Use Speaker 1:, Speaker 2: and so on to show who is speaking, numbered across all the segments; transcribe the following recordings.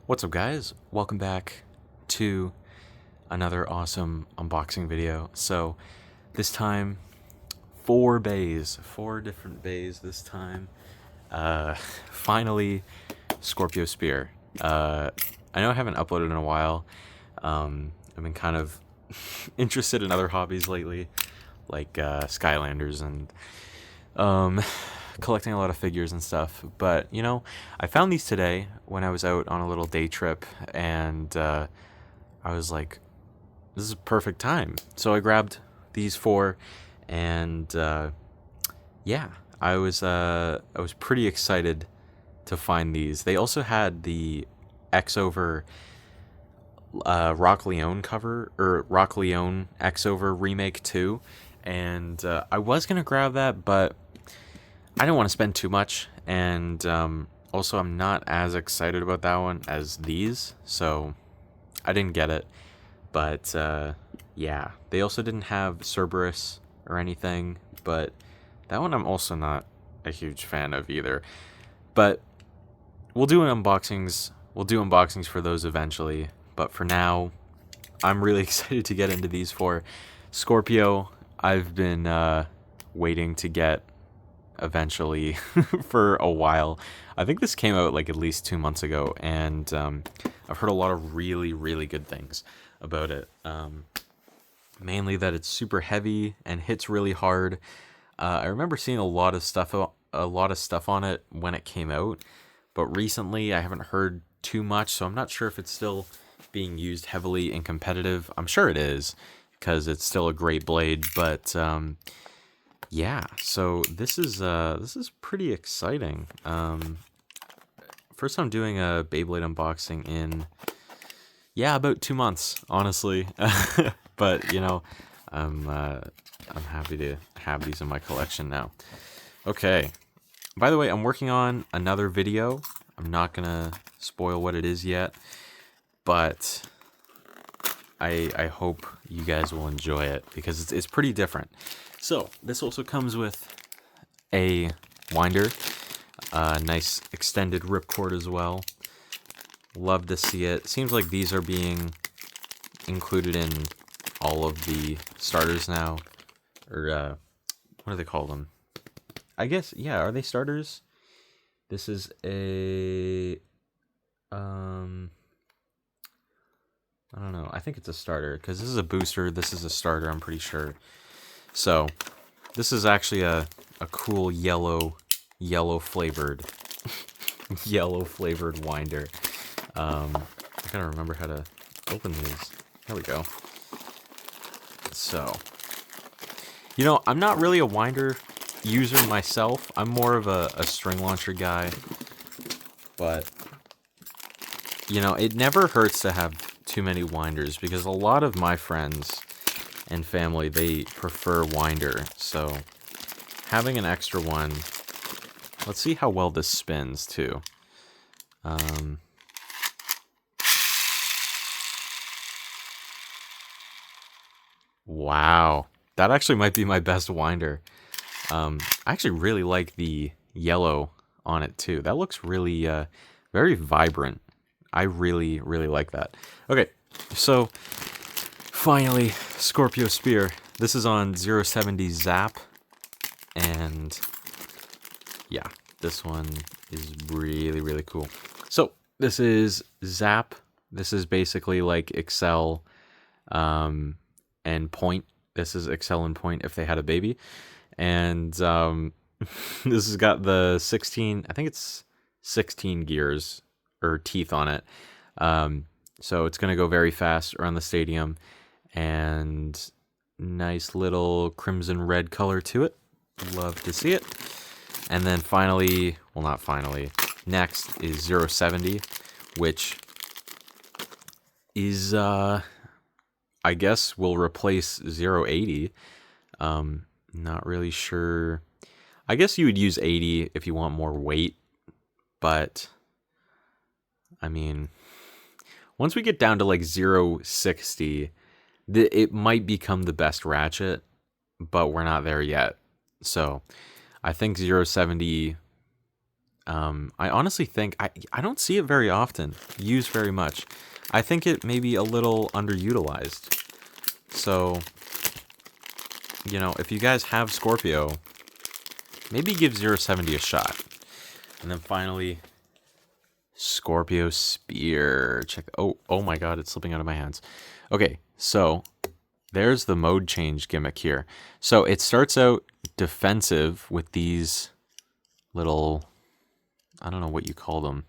Speaker 1: What's up, guys? Welcome back to another awesome unboxing video. So this time, four different bays this time. Finally, ScorpioSpear. I know I haven't uploaded in a while. I've been kind of interested in other hobbies lately, like Skylanders and collecting a lot of figures and stuff. But I found these today when I was out on a little day trip, and I was like, this is a perfect time. So I grabbed these four, and yeah, I was pretty excited to find these. They also had the X over Rock Leone cover, or Rock Leone X over remake too, and I was gonna grab that, but I didn't want to spend too much, and also I'm not as excited about that one as these, so I didn't get it. But yeah, they also didn't have Cerberus or anything, but that one I'm also not a huge fan of either. But we'll do unboxings for those eventually, but for now, I'm really excited to get into these four. Scorpio, I've been waiting to get eventually for a while. I think this came out like at least 2 months ago, and I've heard a lot of really good things about it. Mainly that it's super heavy and hits really hard. I remember seeing a lot of stuff on it when it came out, but recently I haven't heard too much, so I'm not sure if it's still being used heavily in competitive. I'm sure it is, because it's still a great blade, but yeah, so this is pretty exciting. First time doing a Beyblade unboxing in about 2 months, honestly. But I'm happy to have these in my collection now. Okay. By the way, I'm working on another video. I'm not gonna spoil what it is yet, but I hope you guys will enjoy it, because it's pretty different. So this also comes with a winder, nice extended ripcord as well. Love to see it. Seems like these are being included in all of the starters now, or what do they call them? I guess, yeah, are they starters? This is a I don't know. I think it's a starter, because this is a booster. This is a starter, I'm pretty sure. So this is actually a cool yellow flavored yellow flavored winder. I gotta remember how to open these. There we go. So, I'm not really a winder user myself. I'm more of a string launcher guy, but it never hurts to have too many winders, because a lot of my friends and family, they prefer winder, so having an extra one. Let's see how well this spins too. Wow, that actually might be my best winder. I actually really like the yellow on it too. That looks really very vibrant. I really like that. Okay, so finally, ScorpioSpear. This is on 070 Zap, and yeah, this one is really cool. So this is Zap. This is basically like Excel and Point. This is Excel and Point if they had a baby. And this has got the 16, I think it's 16 gears or teeth on it. So it's going to go very fast around the stadium, and nice little crimson red color to it. Love to see it. And then finally, well, not finally, next is 070, which is, I guess will replace 080. Not really sure. I guess you would use 80 if you want more weight, but I mean, once we get down to like 060, it might become the best ratchet, but we're not there yet. So I think 070 I honestly think I don't see it very often, used very much. I think it may be a little underutilized. So, you know, if you guys have Scorpio, maybe give 070 a shot. And then finally, ScorpioSpear. Check. Oh my God, it's slipping out of my hands. Okay, so there's the mode change gimmick here. So it starts out defensive with these little, I don't know what you call them.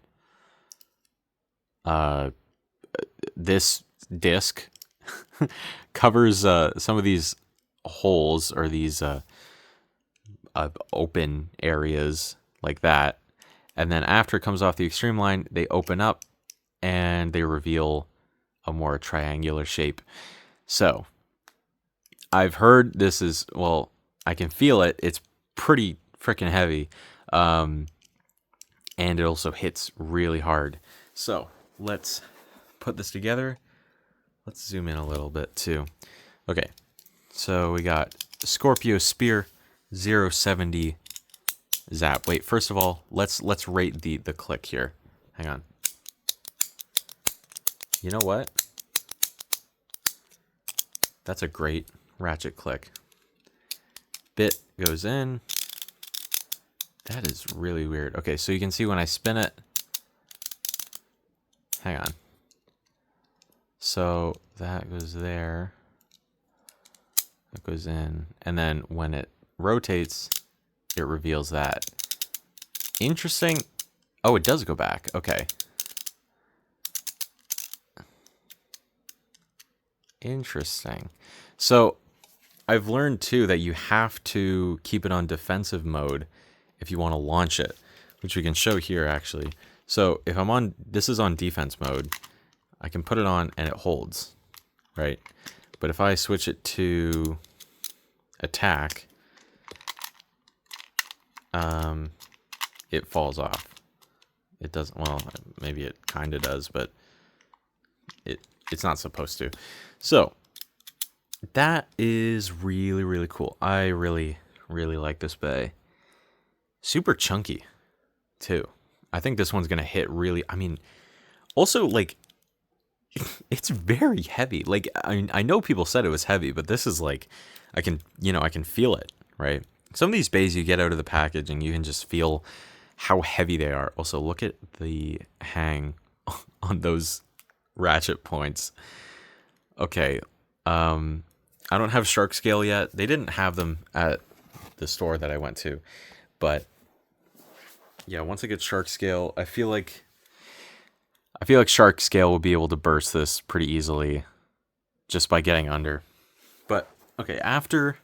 Speaker 1: This disc covers some of these holes or these open areas like that. And then after it comes off the extreme line, they open up and they reveal a more triangular shape. So I've heard this is, well, I can feel it. It's pretty freaking heavy. And it also hits really hard. So let's put this together. Let's zoom in a little bit too. Okay, so we got ScorpioSpear 070 zap. Wait, first of all, let's rate the click here. Hang on. You know what? That's a great ratchet click. Bit goes in. That is really weird. Okay, so you can see when I spin it. Hang on. So that goes there. That goes in. And then when it rotates, it reveals that. Interesting. Oh, it does go back. Okay. Interesting. So I've learned too that you have to keep it on defensive mode if you want to launch it, which we can show here actually. So if I'm on, this is on defense mode, I can put it on and it holds, right? But if I switch it to attack, it falls off. It doesn't, well, maybe it kind of does, but it's not supposed to. So that is really, really cool. I really, really like this bay. Super chunky too. I think this one's gonna hit really, I mean, also like, it's very heavy. Like, I know people said it was heavy, but this is like, I can feel it, right? Some of these bays you get out of the package and you can just feel how heavy they are. Also, look at the hang on those ratchet points. Okay, I don't have shark scale yet. They didn't have them at the store that I went to, but yeah, once I get shark scale, I feel like shark scale will be able to burst this pretty easily just by getting under. But okay, after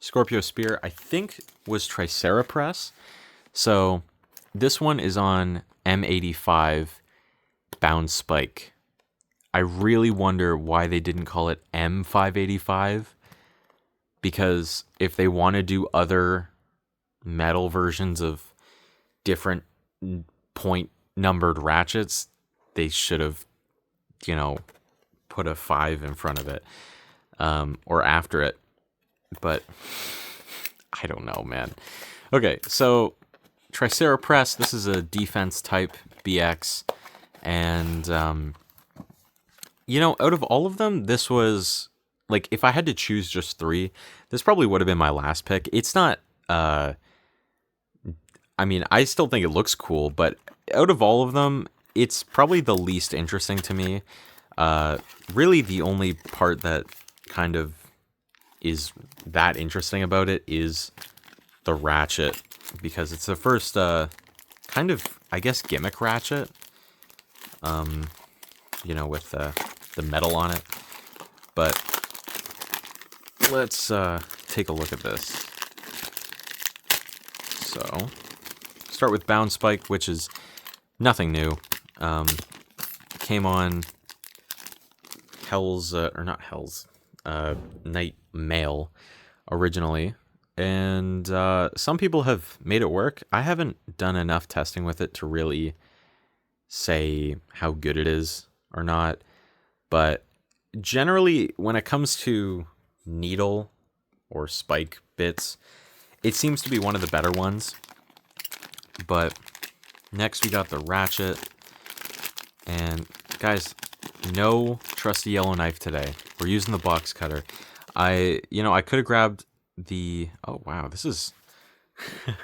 Speaker 1: ScorpioSpear, I think was Triceratops. So this one is on M85 bound spike. I really wonder why they didn't call it M585, because if they want to do other metal versions of different point numbered ratchets, they should have, you know, put a 5 in front of it, or after it. But I don't know, man. Okay, so Triceratops, this is a defense type BX, and you know, out of all of them, this was, like, if I had to choose just 3, this probably would have been my last pick. It's not, I mean, I still think it looks cool, but out of all of them, it's probably the least interesting to me. Really, the only part that kind of is that interesting about it is the ratchet, because it's the first, kind of, I guess, gimmick ratchet. You know, with the metal on it. But let's take a look at this. So, start with bound spike, which is nothing new. Came on Hell's, or not Hell's, Night Mail originally. And some people have made it work. I haven't done enough testing with it to really say how good it is or not. But generally, when it comes to needle or spike bits, it seems to be one of the better ones. But Next, we got the ratchet. And guys, no trusty yellow knife today. We're using the box cutter. I could have grabbed the... Oh, wow, this is...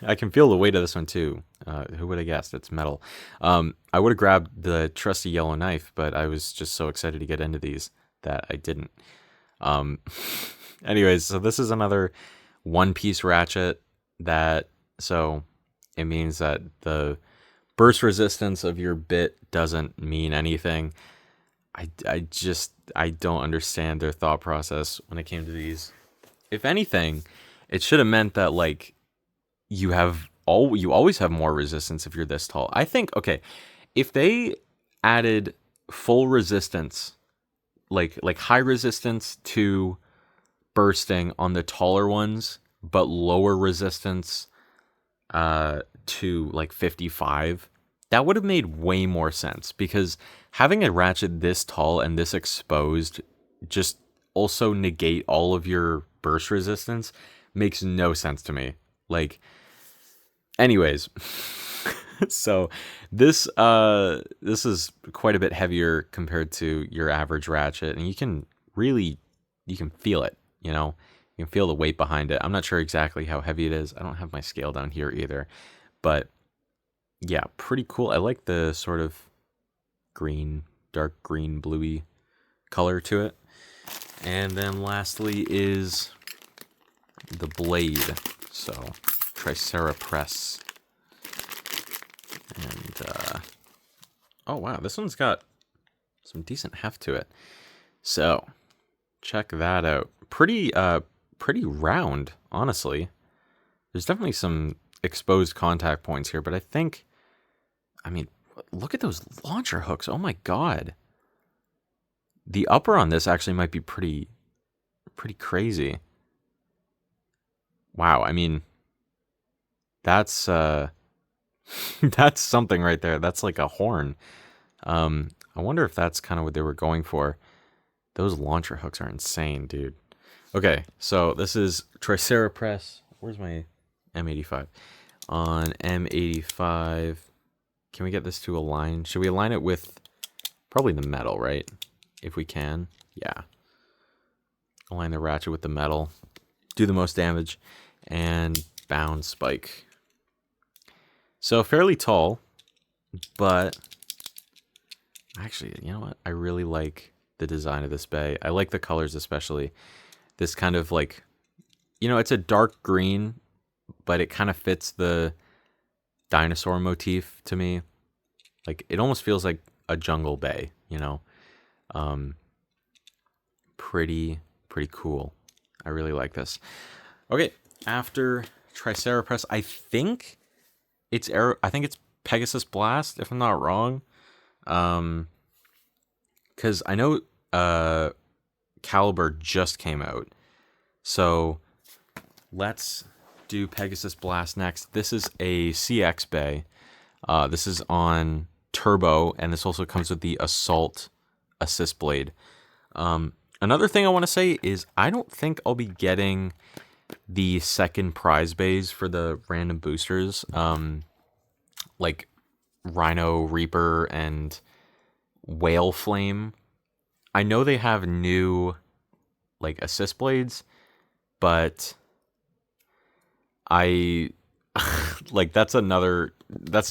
Speaker 1: I can feel the weight of this one, too. Who would have guessed? It's metal. I would have grabbed the trusty yellow knife, but I was just so excited to get into these that I didn't. Anyways, so this is another one-piece ratchet so it means that the burst resistance of your bit doesn't mean anything. I don't understand their thought process when it came to these. If anything, it should have meant that, like, you always have more resistance if you're this tall. I think, okay, if they added full resistance, like high resistance to bursting on the taller ones, but lower resistance to like 55, that would have made way more sense, because having a ratchet this tall and this exposed just also negate all of your burst resistance makes no sense to me. Like, anyways, so this is quite a bit heavier compared to your average ratchet, and you can feel it, you know? You can feel the weight behind it. I'm not sure exactly how heavy it is. I don't have my scale down here either, but yeah, pretty cool. I like the sort of green, dark green, bluey color to it. And then lastly is the blade. So PegasusBlastA. And oh wow, this one's got some decent heft to it. So check that out. Pretty round, honestly. There's definitely some exposed contact points here, but I mean, look at those launcher hooks. Oh my god. The upper on this actually might be pretty crazy. Wow, I mean, that's that's something right there. That's like a horn. I wonder if that's kind of what they were going for. Those launcher hooks are insane, dude. Okay, so this is PegasusBlastA. Where's my M85? On M85, can we get this to align? Should we align it with probably the metal, right? If we can. Yeah. Align the ratchet with the metal. Do the most damage. And bound spike. So fairly tall, but actually, you know what? I really like the design of this bay. I like the colors especially. This kind of like, you know, it's a dark green, but it kind of fits the dinosaur motif to me. Like, it almost feels like a jungle bay, you know? Pretty cool. I really like this. Okay, after PegasusBlastA, I think it's PegasusBlastA, if I'm not wrong. Because I know Caliber just came out. So let's do PegasusBlastA next. This is a CX bay. This is on turbo, and this also comes with the Assault assist blade. Another thing I want to say is I don't think I'll be getting the second prize bays for the random boosters, like Rhino Reaper and Whale Flame. I know they have new like assist blades, but I like that's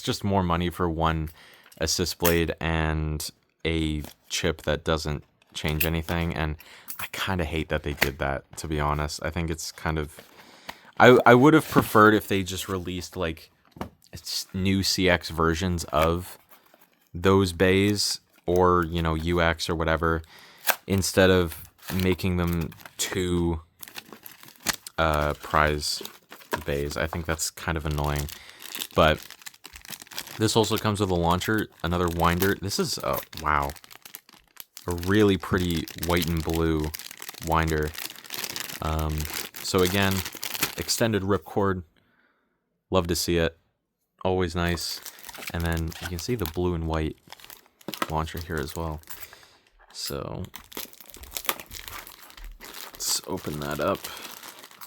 Speaker 1: just more money for one assist blade and a chip that doesn't change anything, and I kind of hate that they did that, to be honest. I think it's kind of... I would have preferred if they just released, like, new CX versions of those bays, or, you know, UX or whatever, instead of making them two prize bays. I think that's kind of annoying. But this also comes with a launcher, another winder. This is, wow, a really pretty white and blue winder. So again, extended ripcord. Love to see it. Always nice. And then you can see the blue and white launcher here as well. So let's open that up.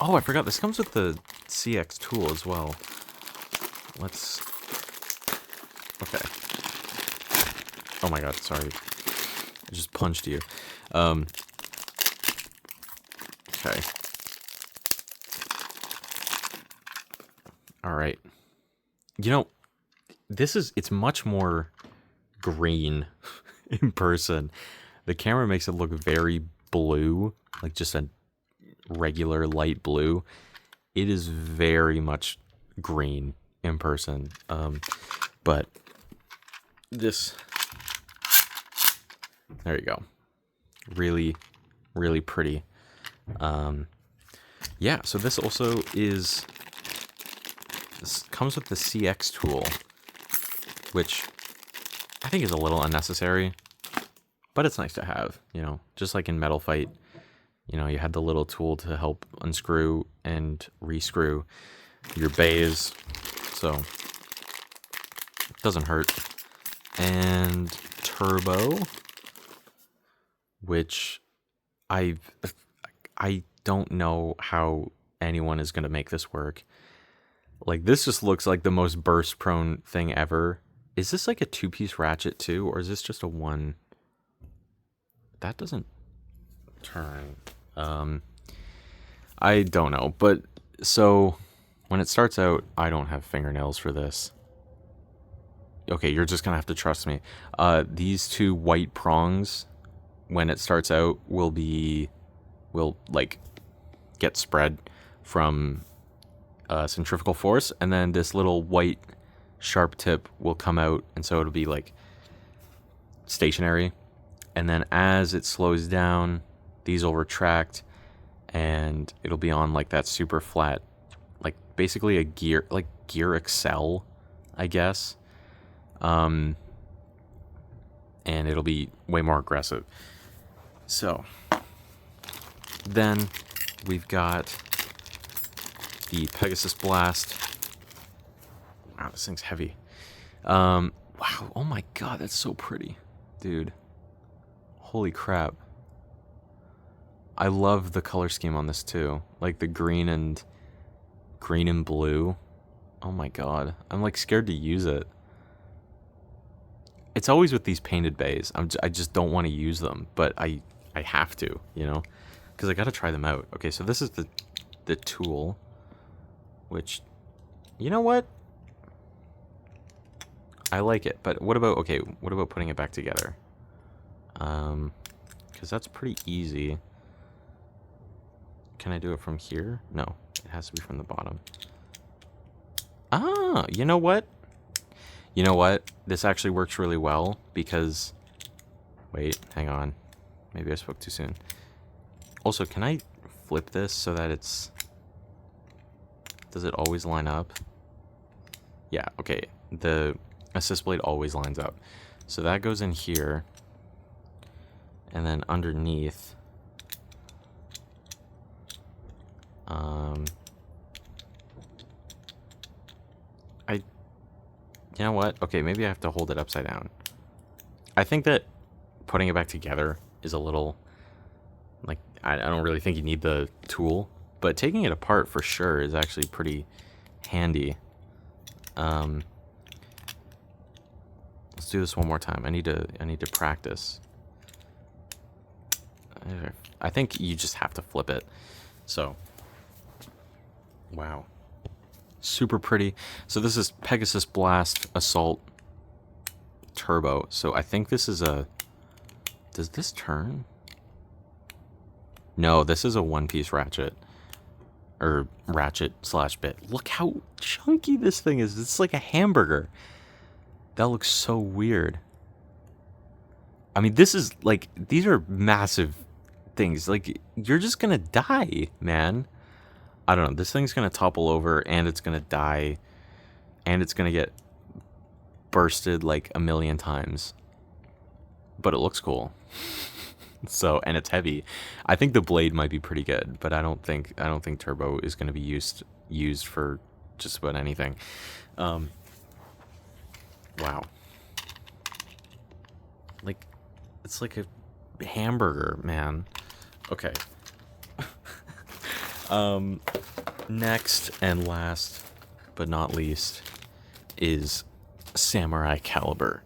Speaker 1: Oh, I forgot, this comes with the CX tool as well. Let's Okay. Oh my god, sorry. I just punched you. Okay. Alright. You know, it's much more green in person. The camera makes it look very blue, like just a regular light blue. It is very much green in person. But this, there you go. Really, really pretty. Yeah, so this also comes with the CX tool, which I think is a little unnecessary, but it's nice to have, you know, just like in Metal Fight, you know, you had the little tool to help unscrew and rescrew your bays, so it doesn't hurt. And turbo, which I don't know how anyone is going to make this work. Like, this just looks like the most burst-prone thing ever. Is this like a two-piece ratchet too, or is this just a one? That doesn't turn. I don't know, but so when it starts out, I don't have fingernails for this. Okay, you're just gonna have to trust me. These two white prongs, when it starts out, will like get spread from centrifugal force, and then this little white sharp tip will come out, and so it'll be like stationary. And then as it slows down, these will retract, and it'll be on like that super flat, like basically a gear, like Gear Excel, I guess. And it'll be way more aggressive. So then we've got the PegasusBlastA. Wow, this thing's heavy. Wow, oh my god, that's so pretty, dude. Holy crap. I love the color scheme on this too. Like the green and blue. Oh my god. I'm like scared to use it. It's always with these painted bays. I just don't want to use them, but I have to, you know? Because I got to try them out. Okay, so this is the tool, which, you know what? I like it, but what about putting it back together? Because that's pretty easy. Can I do it from here? No, it has to be from the bottom. Ah, you know what? You know what? This actually works really well because... Wait, hang on. Maybe I spoke too soon. Also, can I flip this so that it's... Does it always line up? Yeah, okay. The assist blade always lines up. So that goes in here. And then underneath... You know what? Okay, maybe I have to hold it upside down. I think that putting it back together is a little... Like, I don't really think you need the tool. But taking it apart for sure is actually pretty handy. Let's do this one more time. I need to practice. I think you just have to flip it. So, wow. Super pretty. So this is PegasusBlastA Assault Turbo. So I think this is a... Does this turn? No, this is a one-piece ratchet. Or ratchet/bit. Look how chunky this thing is. It's like a hamburger. That looks so weird. I mean, this is like... These are massive things. Like, you're just gonna die, man. I don't know, this thing's gonna topple over, and it's gonna die, and it's gonna get bursted like a million times. But it looks cool. So, and it's heavy. I think the blade might be pretty good, but I don't think turbo is gonna be used for just about anything. Wow. Like, it's like a hamburger, man. Okay. Next and last but not least is Samurai Caliber.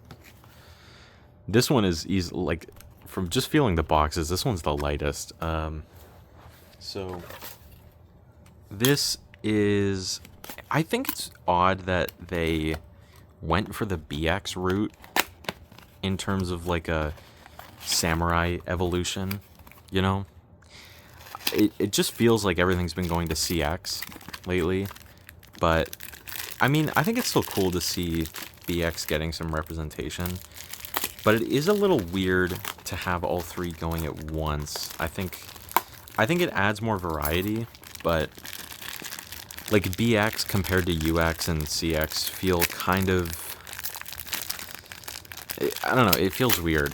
Speaker 1: This one is easy, like, from just feeling the boxes, this one's the lightest. So, this is... I think it's odd that they went for the BX route in terms of, like, a samurai evolution, you know? It just feels like everything's been going to CX lately, but, I mean, I think it's still cool to see BX getting some representation, but it is a little weird to have all three going at once. I think it adds more variety, but like BX compared to UX and CX feel kind of, I don't know, it feels weird.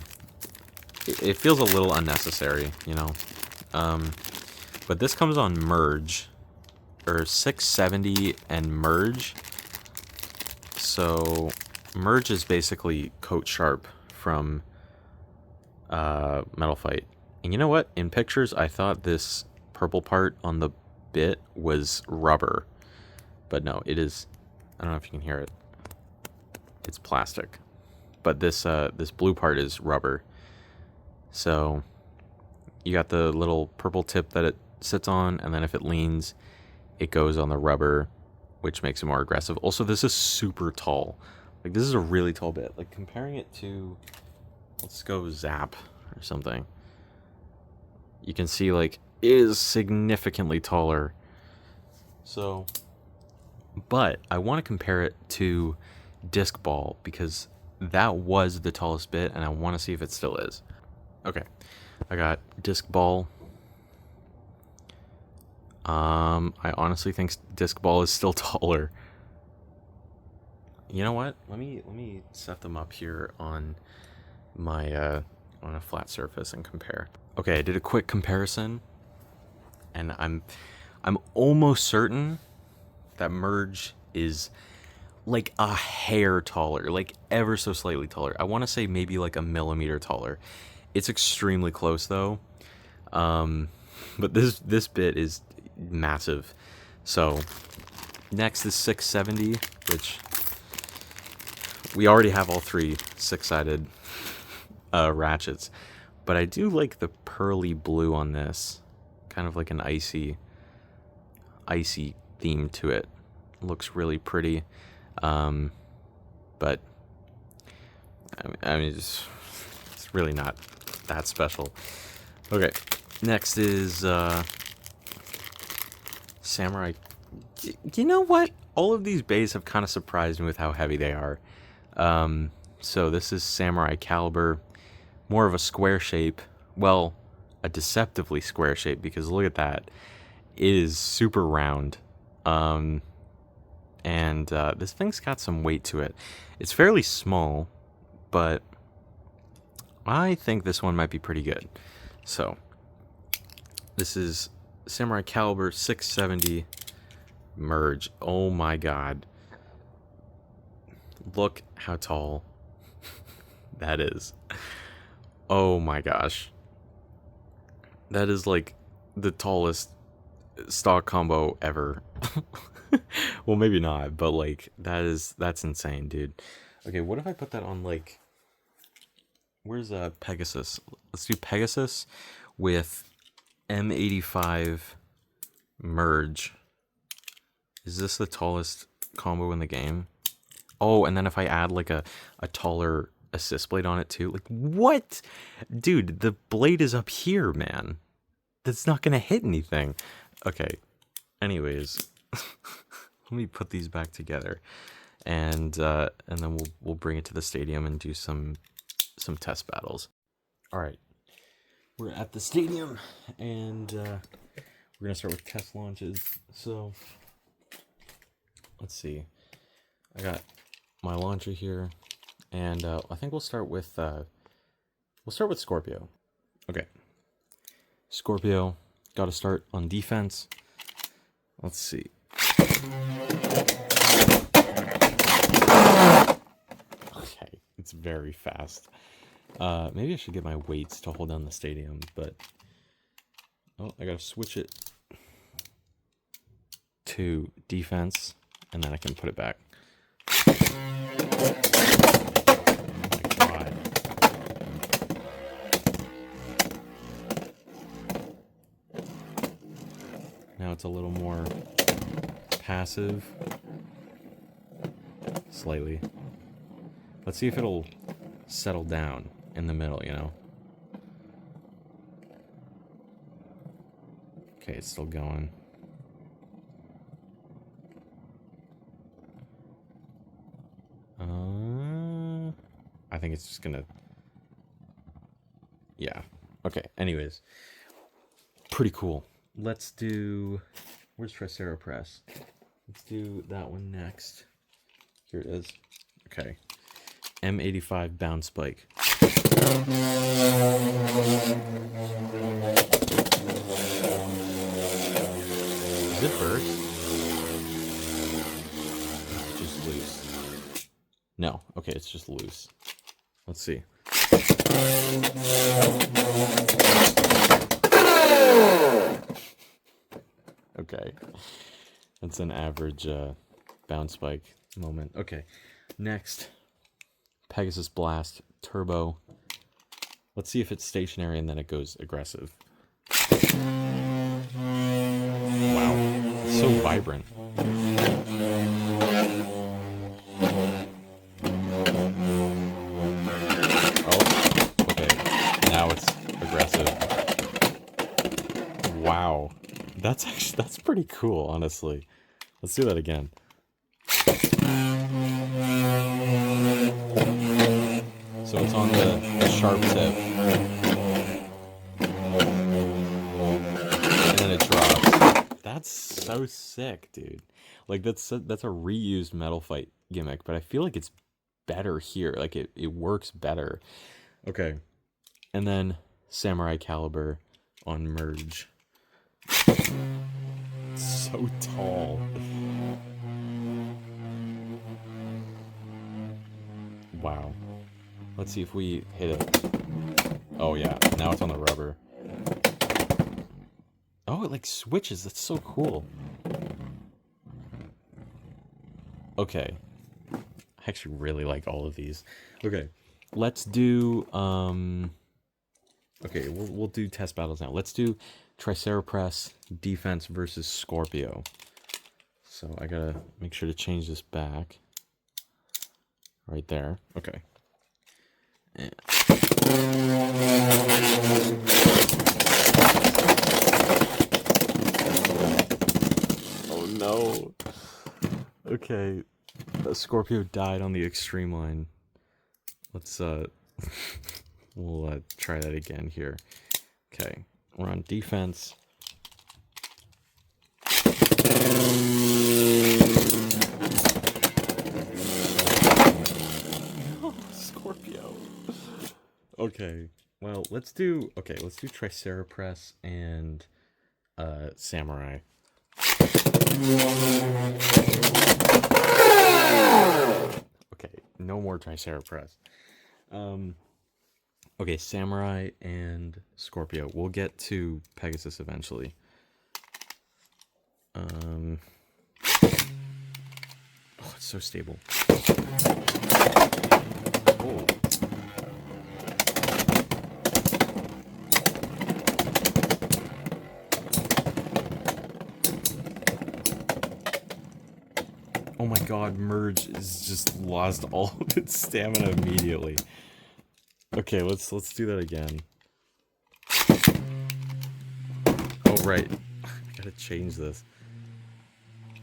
Speaker 1: It feels a little unnecessary, you know. But this comes on merge, or 670 and merge. So merge is basically coat sharp from Metal Fight. And you know what? In pictures, I thought this purple part on the bit was rubber, but no, it is. I don't know if you can hear it. It's plastic, but this this blue part is rubber. So you got the little purple tip that it sits on, and then if it leans, it goes on the rubber, which makes it more aggressive. Also, this is super tall. Like, this is a really tall bit. Like, comparing it to, let's go Zap or something. You can see, like, it is significantly taller. So, but I want to compare it to Disc Ball, because that was the tallest bit, and I want to see if it still is. Okay, I got Disc Ball. I honestly think Disc Ball is still taller. You know what? Let me set them up here on my on a flat surface and compare. Okay, I did a quick comparison, and I'm almost certain that merge is like a hair taller, like ever so slightly taller. I want to say maybe like a millimeter taller. It's extremely close though. But this bit is massive. So next is 670, which we already have all three 6-sided ratchets, but I do like the pearly blue on this, kind of like an icy theme to it. Looks really pretty, but I mean it's really not that special. Okay, next is Samurai. You know what? All of these bays have kind of surprised me with how heavy they are. So this is Samurai Caliber, more of a square shape. Well, a deceptively square shape, because look at that. It is super round. And this thing's got some weight to it. It's fairly small, but I think this one might be pretty good. So this is Samurai Caliber 670 merge. Oh my god. Look how tall that is. Oh my gosh. That is like the tallest stock combo ever. Well, maybe not, but like that's insane, dude. Okay, what if I put that on, like, where's Pegasus? Let's do Pegasus with M85 merge. Is this the tallest combo in the game? Oh, and then if I add like a taller assist blade on it too, like, what? Dude, the blade is up here, man. That's not gonna hit anything. Okay, anyways, let me put these back together, and then we'll bring it to the stadium and do some test battles. All right, we're at the stadium, and we're gonna start with test launches. So let's see. I got my launcher here, and I think we'll start with Scorpio. Okay, Scorpio got to start on defense. Let's see. Okay, it's very fast. Maybe I should get my weights to hold down the stadium, but oh, I gotta switch it to defense, and then I can put it back. my god. Now it's a little more passive. Slightly. Let's see if it'll settle down in the middle, you know? Okay, it's still going. I think it's just gonna... Yeah. Okay, anyways. Pretty cool. Let's do... Where's Triceratops? Let's do that one next. Here it is. Okay. M85 bound spike. Is it burst? It's just loose. No. Okay, it's just loose. Let's see. Okay. That's an average bound spike moment. Okay. Next. PegasusBlastA Turbo. Let's see if it's stationary and then it goes aggressive. Wow. It's so vibrant. Wow, that's pretty cool, honestly. Let's do that again. So it's on the sharp tip, and then it drops. That's so sick, dude. Like that's a reused Metal Fight gimmick, but I feel like it's better here. Like it works better. Okay, and then Samurai Caliber on merge. So tall. Wow. Let's see if we hit it. Oh yeah, now it's on the rubber. Oh, it like switches. That's so cool. Okay. I actually really like all of these. Okay. Let's do okay, we'll do test battles now. Let's do Triceratops defense versus Scorpio. So I gotta make sure to change this back. Right there. Okay. And... Oh no. Okay. Scorpio died on the extreme line. Let's we'll try that again here. Okay. We're on defense. Oh, Scorpio. Okay. Well, let's do Triceratops and Samurai. Okay, no more Triceratops. Okay, Samurai and Scorpio. We'll get to Pegasus eventually. Oh, it's so stable. Oh. Oh my god, merge is just lost all of its stamina immediately. Okay, let's do that again. Oh right. I gotta change this.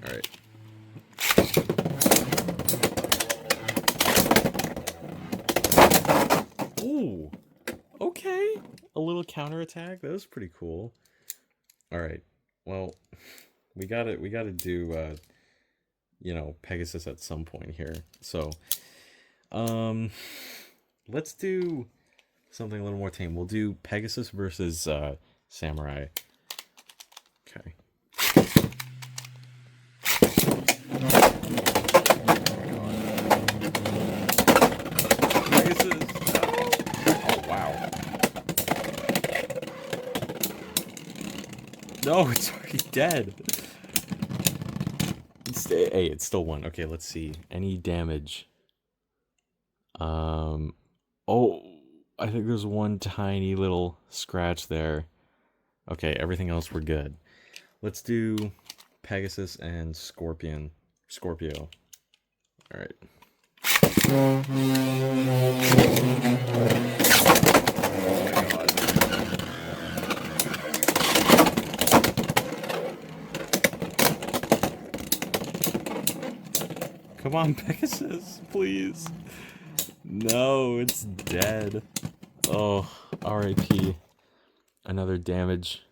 Speaker 1: Alright. Oh! Okay. A little counterattack. That was pretty cool. Alright. Well, we gotta do you know, Pegasus at some point here. So let's do something a little more tame. We'll do Pegasus versus Samurai. Okay. Pegasus. Oh wow. No, it's already dead. Hey, it's still one. Okay, let's see. Any damage? Oh, I think there's one tiny little scratch there. Okay, everything else we're good. Let's do Pegasus and Scorpio. All right. Oh my God. Come on, Pegasus, please. No, it's dead. Oh, RIP. Another damage.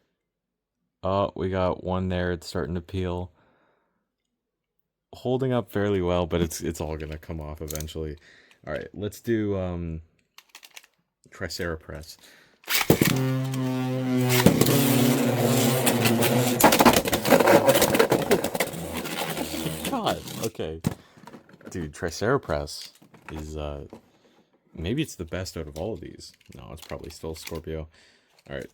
Speaker 1: Oh, we got one there. It's starting to peel. Holding up fairly well, but it's all gonna come off eventually. All right, let's do Triceratops. God, okay, dude, Triceratops is maybe it's the best out of all of these. No, it's probably still Scorpio. All right.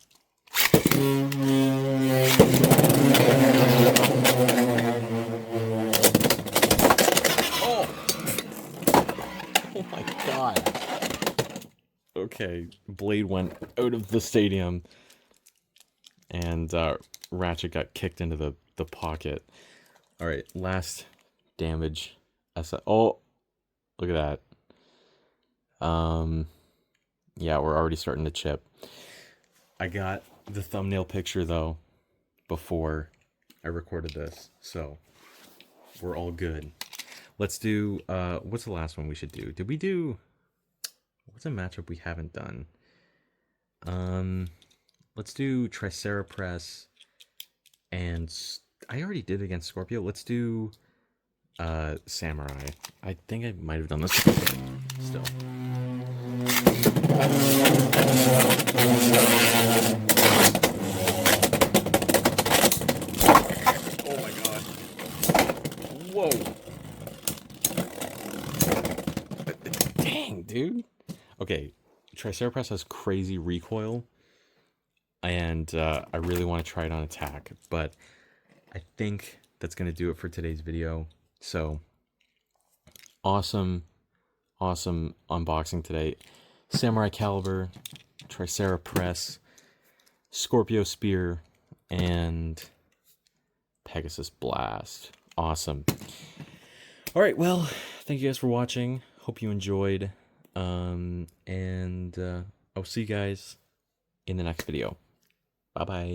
Speaker 1: Oh! Oh my God. Okay, Blade went out of the stadium, and Ratchet got kicked into the pocket. All right, last damage. Oh, look at that. Yeah, we're already starting to chip. I got the thumbnail picture though before I recorded this, so we're all good. Let's do what's the last one we should do? Did we do what's a matchup we haven't done? Let's do Triceratops and I already did it against Scorpio. Let's do Samurai. I think I might have done this still. Oh my God. Whoa. Dang, dude. Okay, Triceratops has crazy recoil, and I really want to try it on attack, but I think that's going to do it for today's video. So, awesome unboxing today. Samurai Caliber, Triceratops, ScorpioSpear, and PegasusBlastA. Awesome. All right, well, thank you guys for watching. Hope you enjoyed. And I'll see you guys in the next video. Bye-bye.